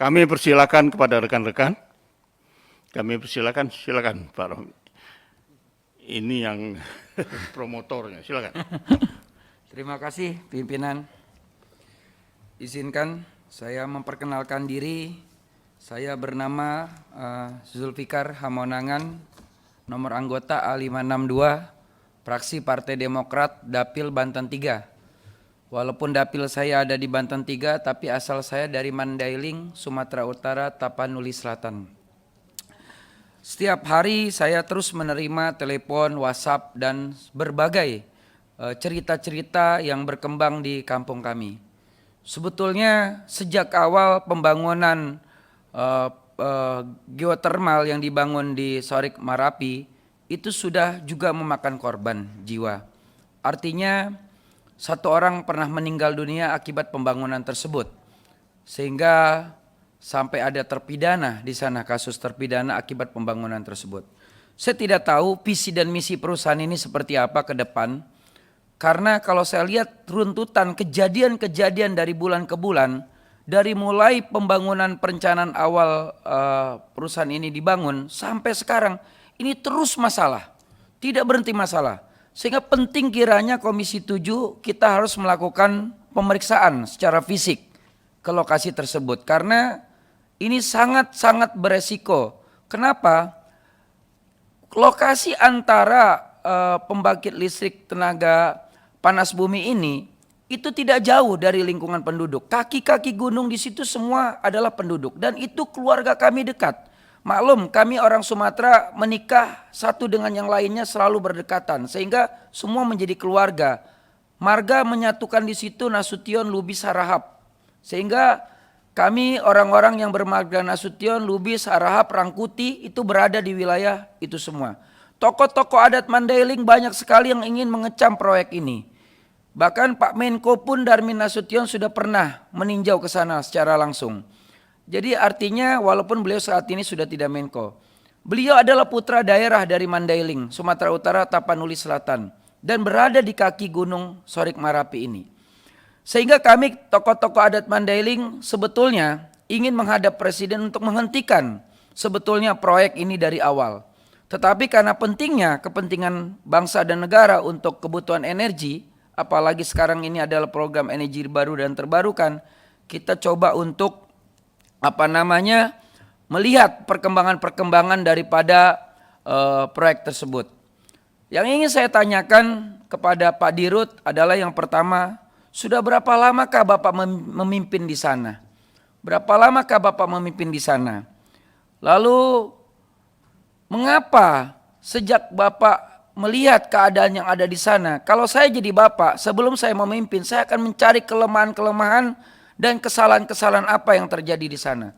Kami persilakan kepada rekan-rekan. Kami persilakan, silakan Pak Romi. Ini yang promotornya, silakan. Terima kasih pimpinan. Izinkan saya memperkenalkan diri. Saya bernama Zulfikar Hamonangan, nomor anggota A562, fraksi Partai Demokrat, Dapil Banten 3. Walaupun dapil saya ada di Banten 3, tapi asal saya dari Mandailing, Sumatera Utara, Tapanuli Selatan. Setiap hari saya terus menerima telepon, WhatsApp, dan berbagai cerita-cerita yang berkembang di kampung kami. Sebetulnya sejak awal pembangunan geotermal yang dibangun di Sorik Marapi, itu sudah juga memakan korban jiwa. Artinya satu orang pernah meninggal dunia akibat pembangunan tersebut, sehingga sampai ada terpidana di sana, kasus terpidana akibat pembangunan tersebut. Saya tidak tahu visi dan misi perusahaan ini seperti apa ke depan, karena kalau saya lihat runtutan kejadian-kejadian dari bulan ke bulan, dari mulai pembangunan perencanaan awal perusahaan ini dibangun sampai sekarang, ini terus masalah, tidak berhenti masalah. Sehingga penting kiranya Komisi 7 kita harus melakukan pemeriksaan secara fisik ke lokasi tersebut. Karena ini sangat-sangat beresiko. Kenapa? Lokasi antara pembangkit listrik tenaga panas bumi ini itu tidak jauh dari lingkungan penduduk. Kaki-kaki gunung di situ semua adalah penduduk. Dan itu keluarga kami dekat. Maklum, kami orang Sumatera menikah satu dengan yang lainnya selalu berdekatan, sehingga semua menjadi keluarga. Marga menyatukan di situ Nasution, Lubis, Harahap. Sehingga kami orang-orang yang bermarga Nasution, Lubis, Harahap, Rangkuti itu berada di wilayah itu semua. Tokoh-tokoh adat Mandailing banyak sekali yang ingin mengecam proyek ini. Bahkan Pak Menko pun Darmin Nasution sudah pernah meninjau ke sana secara langsung. Jadi artinya walaupun beliau saat ini sudah tidak Menko, beliau adalah putra daerah dari Mandailing, Sumatera Utara, Tapanuli Selatan, dan berada di kaki gunung Sorik Marapi ini. Sehingga kami tokoh-tokoh adat Mandailing sebetulnya ingin menghadap Presiden untuk menghentikan sebetulnya proyek ini dari awal. Tetapi karena pentingnya kepentingan bangsa dan negara untuk kebutuhan energi, apalagi sekarang ini adalah program energi baru dan terbarukan, kita coba untuk melihat perkembangan-perkembangan daripada proyek tersebut. Yang ingin saya tanyakan kepada Pak Dirut adalah yang pertama, sudah berapa lamakah Bapak memimpin di sana? Berapa lamakah Bapak memimpin di sana? Lalu mengapa sejak Bapak melihat keadaan yang ada di sana, kalau saya jadi Bapak, sebelum saya memimpin, saya akan mencari kelemahan-kelemahan dan kesalahan-kesalahan apa yang terjadi di sana.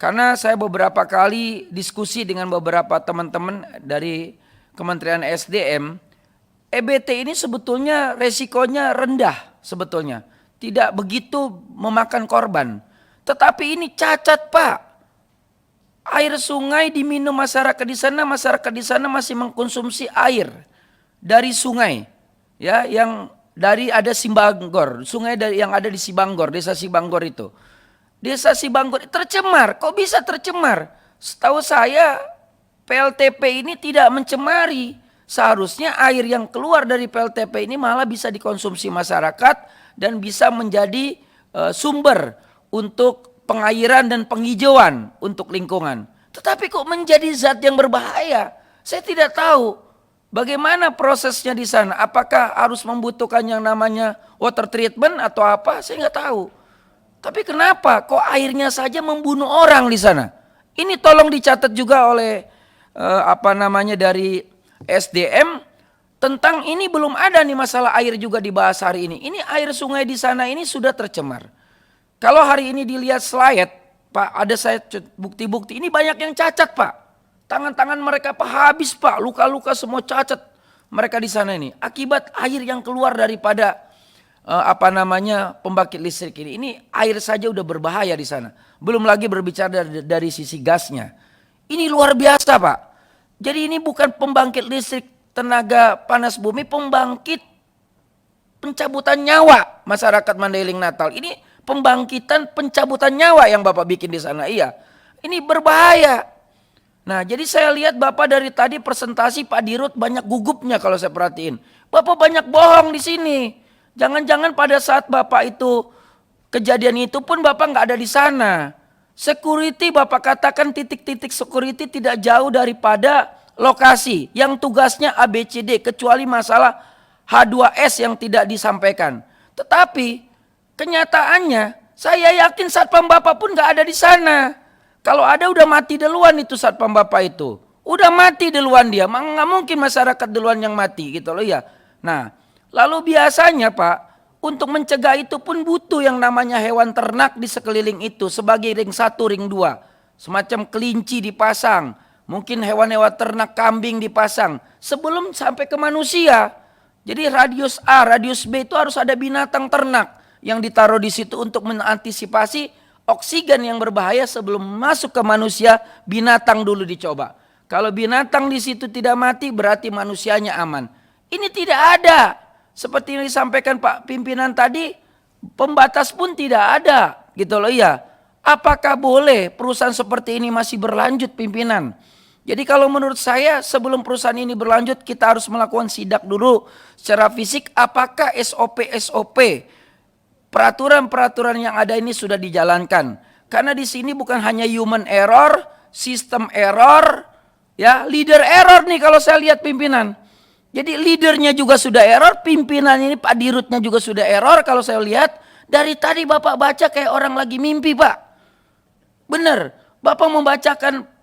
Karena saya beberapa kali diskusi dengan beberapa teman-teman dari Kementerian SDM, EBT ini sebetulnya resikonya rendah sebetulnya. Tidak begitu memakan korban. Tetapi ini cacat Pak. Air sungai diminum masyarakat di sana masih mengkonsumsi air dari sungai. Ya, yang dari ada Simbanggor, sungai yang ada di Sibanggor, desa Sibanggor itu. Desa Sibanggor tercemar, kok bisa tercemar? Setahu saya PLTP ini tidak mencemari. Seharusnya air yang keluar dari PLTP ini malah bisa dikonsumsi masyarakat dan bisa menjadi sumber untuk pengairan dan penghijauan untuk lingkungan. Tetapi kok menjadi zat yang berbahaya? Saya tidak tahu. Bagaimana prosesnya di sana? Apakah harus membutuhkan yang namanya water treatment atau apa? Saya nggak tahu. Tapi kenapa kok airnya saja membunuh orang di sana? Ini tolong dicatat juga oleh dari SDM tentang ini. Belum ada nih masalah air juga dibahas hari ini. Ini air sungai di sana ini sudah tercemar. Kalau hari ini dilihat slide, Pak, ada saya bukti-bukti ini banyak yang cacat Pak. Tangan-tangan mereka Pak habis Pak, luka-luka semua cacat mereka di sana ini. Akibat air yang keluar daripada pembangkit listrik ini. Ini air saja udah berbahaya di sana. Belum lagi berbicara dari sisi gasnya. Ini luar biasa Pak. Jadi ini bukan pembangkit listrik tenaga panas bumi, pembangkit pencabutan nyawa masyarakat Mandailing Natal. Ini pembangkitan pencabutan nyawa yang Bapak bikin di sana. Iya, ini berbahaya. Nah, jadi saya lihat Bapak dari tadi presentasi Pak Dirut banyak gugupnya kalau saya perhatiin. Bapak banyak bohong di sini. Jangan-jangan pada saat Bapak itu kejadian itu pun Bapak nggak ada di sana. Security Bapak katakan titik-titik security tidak jauh daripada lokasi yang tugasnya ABCD kecuali masalah H2S yang tidak disampaikan. Tetapi kenyataannya saya yakin satpam Bapak pun nggak ada di sana. Kalau ada udah mati duluan itu satpam Bapak itu. Udah mati duluan dia. Nggak mungkin masyarakat duluan yang mati gitu loh ya. Nah, lalu biasanya Pak, untuk mencegah itu pun butuh yang namanya hewan ternak di sekeliling itu sebagai ring 1, ring 2. Semacam kelinci dipasang, mungkin hewan-hewan ternak kambing dipasang sebelum sampai ke manusia. Jadi radius A, radius B itu harus ada binatang ternak yang ditaruh di situ untuk mengantisipasi oksigen yang berbahaya sebelum masuk ke manusia, binatang dulu dicoba. Kalau binatang di situ tidak mati berarti manusianya aman. Ini tidak ada. Seperti yang disampaikan Pak pimpinan tadi, pembatas pun tidak ada, gitu loh ya. Apakah boleh perusahaan seperti ini masih berlanjut pimpinan? Jadi kalau menurut saya sebelum perusahaan ini berlanjut kita harus melakukan sidak dulu secara fisik apakah SOP peraturan-peraturan yang ada ini sudah dijalankan. Karena di sini bukan hanya human error, sistem error, ya, leader error nih kalau saya lihat pimpinan. Jadi leadernya juga sudah error, pimpinan ini Pak Dirutnya juga sudah error kalau saya lihat. Dari tadi Bapak baca kayak orang lagi mimpi Pak. Benar, Bapak membacakan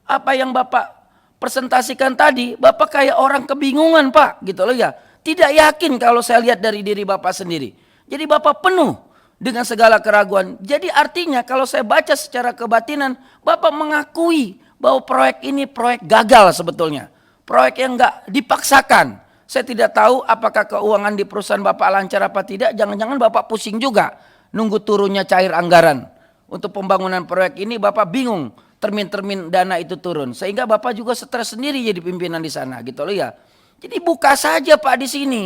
apa yang Bapak presentasikan tadi, Bapak kayak orang kebingungan Pak, gitu loh ya. Tidak yakin kalau saya lihat dari diri Bapak sendiri. Jadi Bapak penuh dengan segala keraguan. Jadi artinya kalau saya baca secara kebatinan, Bapak mengakui bahwa proyek ini proyek gagal sebetulnya. Proyek yang enggak dipaksakan. Saya tidak tahu apakah keuangan di perusahaan Bapak lancar apa tidak. Jangan-jangan Bapak pusing juga nunggu turunnya cair anggaran. Untuk pembangunan proyek ini Bapak bingung termin-termin dana itu turun. Sehingga Bapak juga stres sendiri jadi pimpinan di sana gitu loh ya. Jadi buka saja Pak di sini.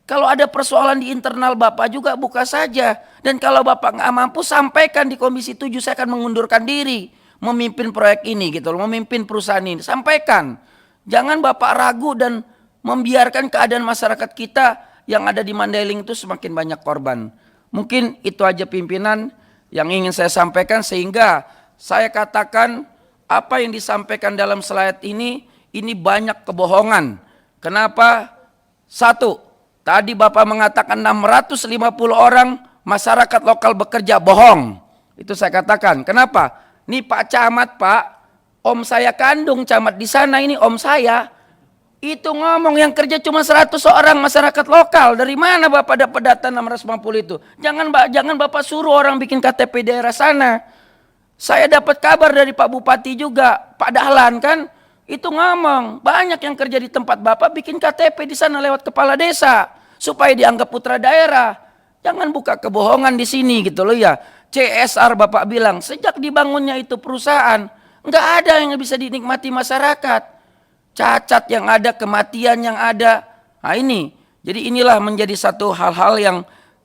Kalau ada persoalan di internal Bapak juga buka saja. Dan kalau Bapak nggak mampu sampaikan di Komisi 7 saya akan mengundurkan diri. Memimpin proyek ini gitu loh. Memimpin perusahaan ini. Sampaikan. Jangan Bapak ragu dan membiarkan keadaan masyarakat kita yang ada di Mandailing itu semakin banyak korban. Mungkin itu aja pimpinan yang ingin saya sampaikan sehingga saya katakan apa yang disampaikan dalam slide ini banyak kebohongan. Kenapa? Satu, tadi Bapak mengatakan 650 orang masyarakat lokal bekerja, bohong. Itu saya katakan. Kenapa? Nih Pak Camat Pak, om saya kandung camat di sana ini om saya. Itu ngomong yang kerja cuma 100 orang masyarakat lokal. Dari mana Bapak dapat data 650 itu? Jangan Bapak suruh orang bikin KTP daerah sana. Saya dapat kabar dari Pak Bupati juga, Pak Dahlan kan, itu ngomong banyak yang kerja di tempat Bapak bikin KTP di sana lewat kepala desa supaya dianggap putra daerah. Jangan buka kebohongan di sini gitu loh ya. CSR Bapak bilang sejak dibangunnya itu perusahaan nggak ada yang bisa dinikmati masyarakat. Cacat yang ada, kematian yang ada. Nah ini, jadi inilah menjadi satu hal-hal yang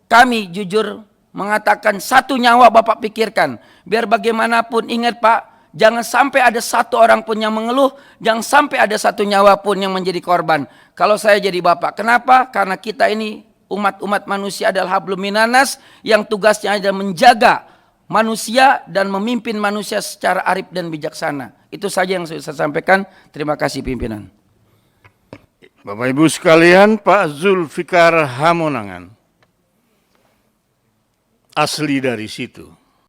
kami jujur mengatakan satu nyawa Bapak pikirkan. Biar bagaimanapun ingat Pak, jangan sampai ada satu orang pun yang mengeluh, jangan sampai ada satu nyawa pun yang menjadi korban. Kalau saya jadi Bapak, kenapa? Karena kita ini umat-umat manusia adalah hablum minanas yang tugasnya adalah menjaga manusia dan memimpin manusia secara arif dan bijaksana. Itu saja yang saya sampaikan. Terima kasih pimpinan. Bapak Ibu sekalian, Pak Zulfikar Hamonangan asli dari situ.